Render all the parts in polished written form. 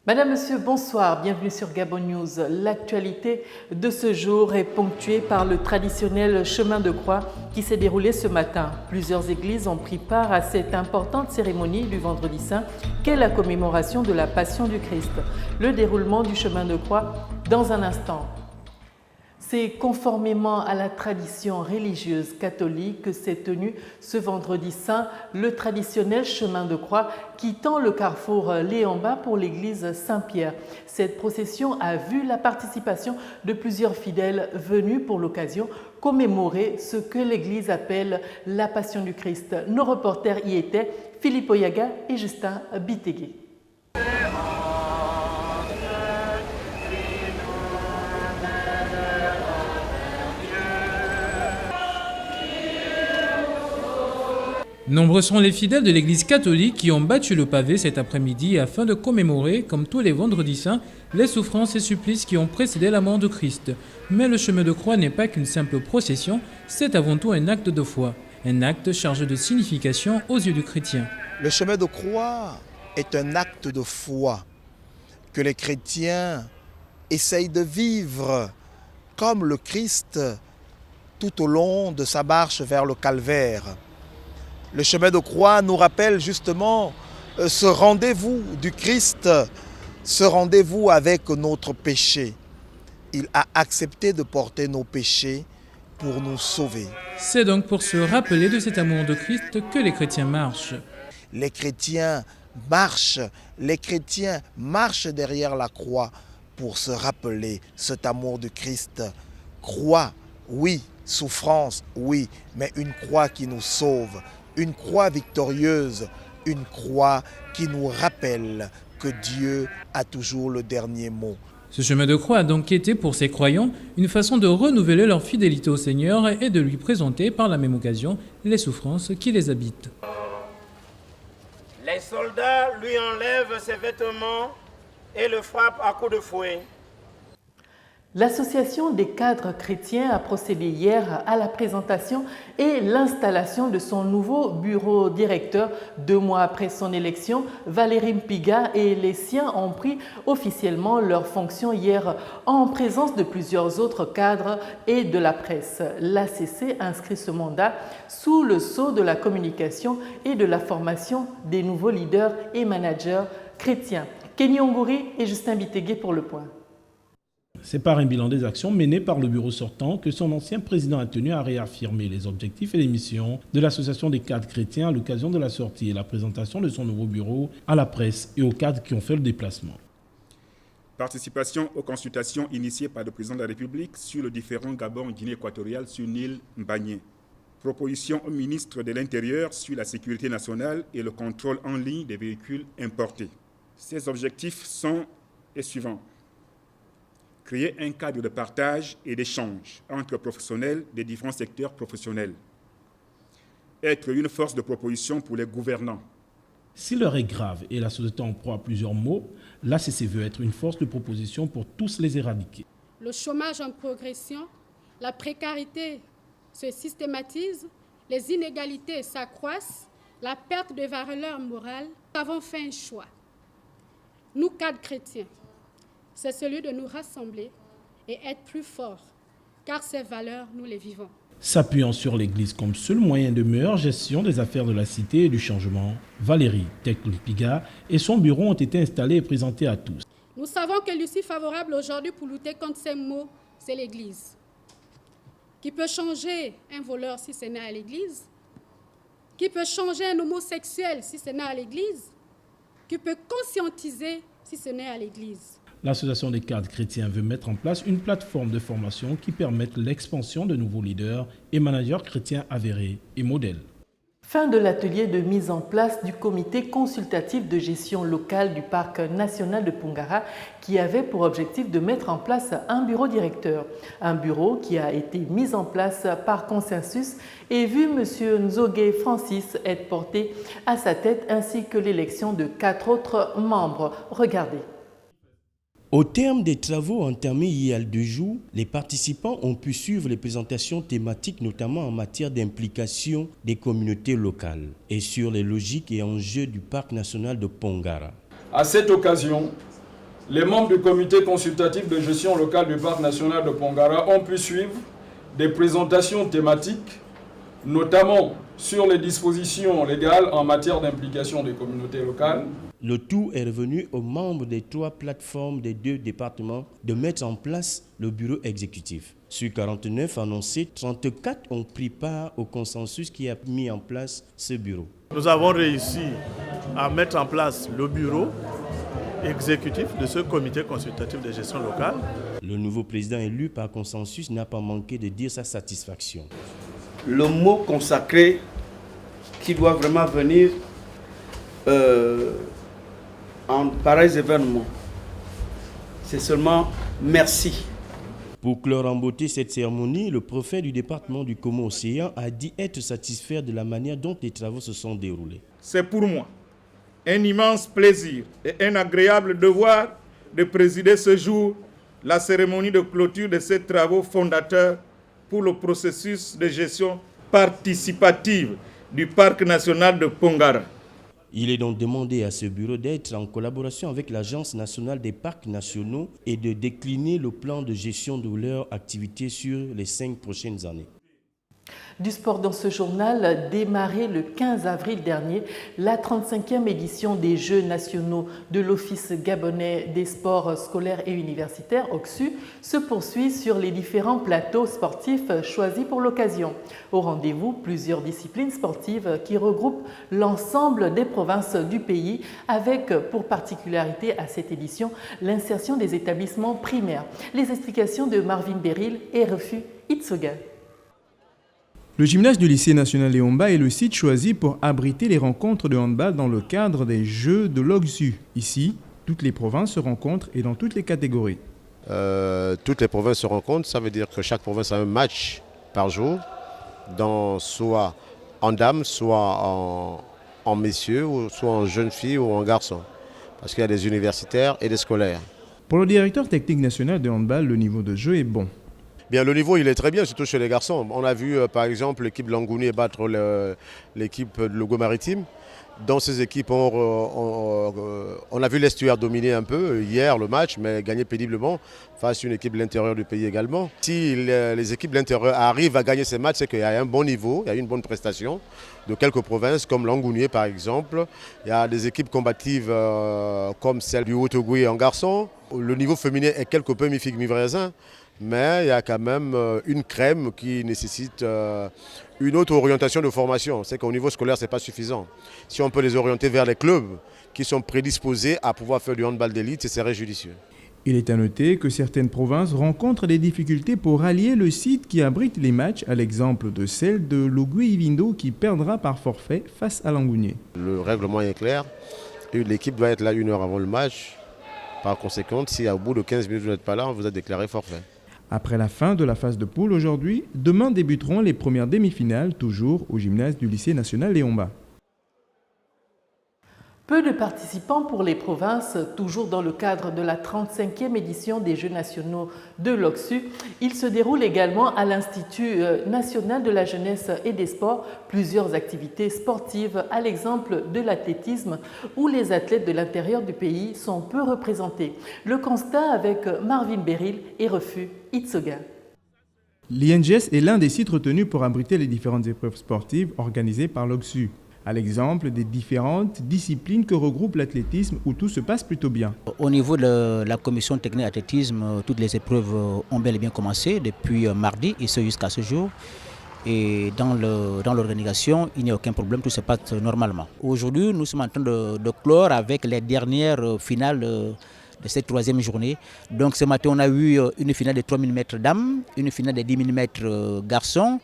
Madame, Monsieur, bonsoir, bienvenue sur Gabon News. L'actualité de ce jour est ponctuée par le traditionnel chemin de croix qui s'est déroulé ce matin. Plusieurs églises ont pris part à cette importante cérémonie du Vendredi Saint qu'est la commémoration de la Passion du Christ. Le déroulement du chemin de croix dans un instant. C'est conformément à la tradition religieuse catholique que s'est tenu ce Vendredi Saint le traditionnel chemin de croix quittant le carrefour Léamba pour l'église Saint-Pierre. Cette procession a vu la participation de plusieurs fidèles venus pour l'occasion commémorer ce que l'église appelle la Passion du Christ. Nos reporters y étaient Philippe Oyaga et Justin Bitégué. Nombreux sont les fidèles de l'église catholique qui ont battu le pavé cet après-midi afin de commémorer, comme tous les vendredis saints, les souffrances et supplices qui ont précédé la mort de Christ. Mais le chemin de croix n'est pas qu'une simple procession, c'est avant tout un acte de foi, un acte chargé de signification aux yeux du chrétien. Le chemin de croix est un acte de foi que les chrétiens essayent de vivre comme le Christ tout au long de sa marche vers le calvaire. Le chemin de croix nous rappelle justement ce rendez-vous du Christ, ce rendez-vous avec notre péché. Il a accepté de porter nos péchés pour nous sauver. C'est donc pour se rappeler de cet amour de Christ que les chrétiens marchent. Les chrétiens marchent derrière la croix pour se rappeler cet amour de Christ. Croix, oui, souffrance, oui, mais une croix qui nous sauve. Une croix victorieuse, une croix qui nous rappelle que Dieu a toujours le dernier mot. Ce chemin de croix a donc été pour ces croyants une façon de renouveler leur fidélité au Seigneur et de lui présenter par la même occasion les souffrances qui les habitent. Les soldats lui enlèvent ses vêtements et le frappent à coups de fouet. L'Association des cadres chrétiens a procédé hier à la présentation et l'installation de son nouveau bureau directeur. 2 mois après son élection, Valérie Mpiga et les siens ont pris officiellement leurs fonctions hier en présence de plusieurs autres cadres et de la presse. L'ACC inscrit ce mandat sous le sceau de la communication et de la formation des nouveaux leaders et managers chrétiens. Kenny Ongouri et Justin Bitégué pour le point. C'est par un bilan des actions menées par le bureau sortant que son ancien président a tenu à réaffirmer les objectifs et les missions de l'Association des cadres chrétiens à l'occasion de la sortie et la présentation de son nouveau bureau à la presse et aux cadres qui ont fait le déplacement. Participation aux consultations initiées par le président de la République sur le différend Gabon-Guinée équatoriale sur l'île Mbagné. Proposition au ministre de l'Intérieur sur la sécurité nationale et le contrôle en ligne des véhicules importés. Ces objectifs sont les suivants. Créer un cadre de partage et d'échange entre professionnels des différents secteurs professionnels. Être une force de proposition pour les gouvernants. Si l'heure est grave et la société emploie plusieurs mots, l'ACC veut être une force de proposition pour tous les éradiquer. Le chômage en progression, la précarité se systématise, les inégalités s'accroissent, la perte de valeurs morales. Nous avons fait un choix. Nous, cadres chrétiens, c'est celui de nous rassembler et être plus forts, car ces valeurs, nous les vivons. S'appuyant sur l'Église comme seul moyen de meilleure gestion des affaires de la cité et du changement, Valérie Mpiga et son bureau ont été installés et présentés à tous. Nous savons que l'issue favorable aujourd'hui pour lutter contre ces maux, c'est l'Église. Qui peut changer un voleur si ce n'est à l'Église? Qui peut changer un homosexuel si ce n'est à l'Église? Qui peut conscientiser si ce n'est à l'Église? L'Association des cadres chrétiens veut mettre en place une plateforme de formation qui permette l'expansion de nouveaux leaders et managers chrétiens avérés et modèles. Fin de l'atelier de mise en place du comité consultatif de gestion locale du parc national de Pongara qui avait pour objectif de mettre en place un bureau directeur. Un bureau qui a été mis en place par consensus et vu M. Nzogé Francis être porté à sa tête ainsi que l'élection de 4 autres membres. Regardez. Au terme des travaux entamés il y a 2 jours, les participants ont pu suivre les présentations thématiques, notamment en matière d'implication des communautés locales et sur les logiques et enjeux du parc national de Pongara. À cette occasion, les membres du comité consultatif de gestion locale du parc national de Pongara ont pu suivre des présentations thématiques, notamment sur les dispositions légales en matière d'implication des communautés locales. Le tout est revenu aux membres des 3 plateformes des 2 départements de mettre en place le bureau exécutif. Sur 49 annoncés, 34 ont pris part au consensus qui a mis en place ce bureau. Nous avons réussi à mettre en place le bureau exécutif de ce comité consultatif de gestion locale. Le nouveau président élu par consensus n'a pas manqué de dire sa satisfaction. Le mot consacré qui doit vraiment venir en pareils événements, c'est seulement merci. Pour clore en beauté cette cérémonie, le préfet du département du Komo-Océan a dit être satisfait de la manière dont les travaux se sont déroulés. C'est pour moi un immense plaisir et un agréable devoir de présider ce jour la cérémonie de clôture de ces travaux fondateurs pour le processus de gestion participative du Parc national de Pongara. Il est donc demandé à ce bureau d'être en collaboration avec l'Agence nationale des parcs nationaux et de décliner le plan de gestion de leur activité sur les 5 prochaines années. Du sport dans ce journal, démarré le 15 avril dernier, la 35e édition des Jeux nationaux de l'Office gabonais des sports scolaires et universitaires, OGSU, se poursuit sur les différents plateaux sportifs choisis pour l'occasion. Au rendez-vous, plusieurs disciplines sportives qui regroupent l'ensemble des provinces du pays, avec pour particularité à cette édition l'insertion des établissements primaires. Les explications de Marvin Beryl et Refu Itsoga. Le gymnase du lycée national Léomba est le site choisi pour abriter les rencontres de handball dans le cadre des Jeux de l'OGSU. Ici, toutes les provinces se rencontrent et dans toutes les catégories. Toutes les provinces se rencontrent, ça veut dire que chaque province a un match par jour, soit en dames, soit en messieurs, ou soit en jeunes filles ou en garçons. Parce qu'il y a des universitaires et des scolaires. Pour le directeur technique national de handball, le niveau de jeu est bon. Bien, le niveau il est très bien, surtout chez les garçons. On a vu par exemple l'équipe de Langouni battre l'équipe de Logo Maritime. Dans ces équipes, on a vu l'Estuaire dominer un peu hier le match, mais gagner péniblement face à une équipe de l'intérieur du pays également. Si les équipes de l'intérieur arrivent à gagner ces matchs, c'est qu'il y a un bon niveau, il y a une bonne prestation de quelques provinces comme Langounier par exemple. Il y a des équipes combatives comme celle du Haut-Ogooué en garçon. Le niveau féminin est quelque peu mi-figue mi-raisin. Mais il y a quand même une crème qui nécessite une autre orientation de formation. C'est qu'au niveau scolaire, ce n'est pas suffisant. Si on peut les orienter vers les clubs qui sont prédisposés à pouvoir faire du handball d'élite, ce serait judicieux. Il est à noter que certaines provinces rencontrent des difficultés pour rallier le site qui abrite les matchs, à l'exemple de celle de Logui-Ivindo qui perdra par forfait face à Langounier. Le règlement est clair. L'équipe doit être là 1 heure avant le match. Par conséquent, si au bout de 15 minutes vous n'êtes pas là, on vous a déclaré forfait. Après la fin de la phase de poule aujourd'hui, demain débuteront les premières demi-finales, toujours au gymnase du lycée national Léomba. Peu de participants pour les provinces, toujours dans le cadre de la 35e édition des Jeux nationaux de l'OGSU. Il se déroule également à l'Institut national de la jeunesse et des sports plusieurs activités sportives, à l'exemple de l'athlétisme, où les athlètes de l'intérieur du pays sont peu représentés. Le constat avec Marvin Beryl et Refu Itsoga. L'INGS est l'un des sites retenus pour abriter les différentes épreuves sportives organisées par l'OGSU. À l'exemple des différentes disciplines que regroupe l'athlétisme où tout se passe plutôt bien. Au niveau de la commission technique athlétisme, toutes les épreuves ont bel et bien commencé depuis mardi et ce jusqu'à ce jour. Et dans l'organisation, il n'y a aucun problème, tout se passe normalement. Aujourd'hui, nous sommes en train de clore avec les dernières finales de cette 3e journée. Donc ce matin, on a eu une finale de 3000 mètres dames, une finale de 10 000 mètres garçons,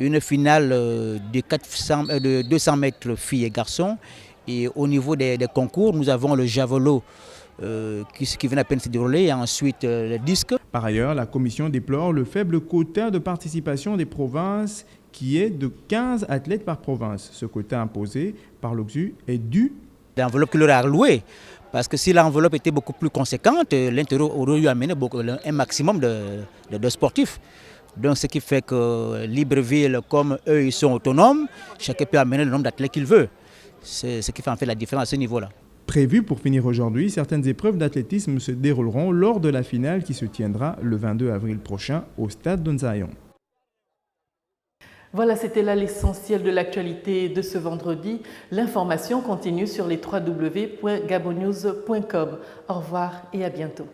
une finale de 200 mètres filles et garçons. Et au niveau des concours, nous avons le javelot qui vient à peine se dérouler et ensuite le disque. Par ailleurs, la commission déplore le faible quota de participation des provinces qui est de 15 athlètes par province. Ce quota imposé par l'OGSU est dû l'enveloppe qui leur est allouée. Parce que si l'enveloppe était beaucoup plus conséquente, l'intérieur aurait eu amené un maximum de sportifs. Donc ce qui fait que Libreville, comme eux, ils sont autonomes, chacun peut amener le nombre d'athlètes qu'il veut. C'est ce qui fait en fait la différence à ce niveau-là. Prévues pour finir aujourd'hui, certaines épreuves d'athlétisme se dérouleront lors de la finale qui se tiendra le 22 avril prochain au stade d'Onzayon. Voilà, c'était là l'essentiel de l'actualité de ce vendredi. L'information continue sur les www.gabonnews.com. Au revoir et à bientôt.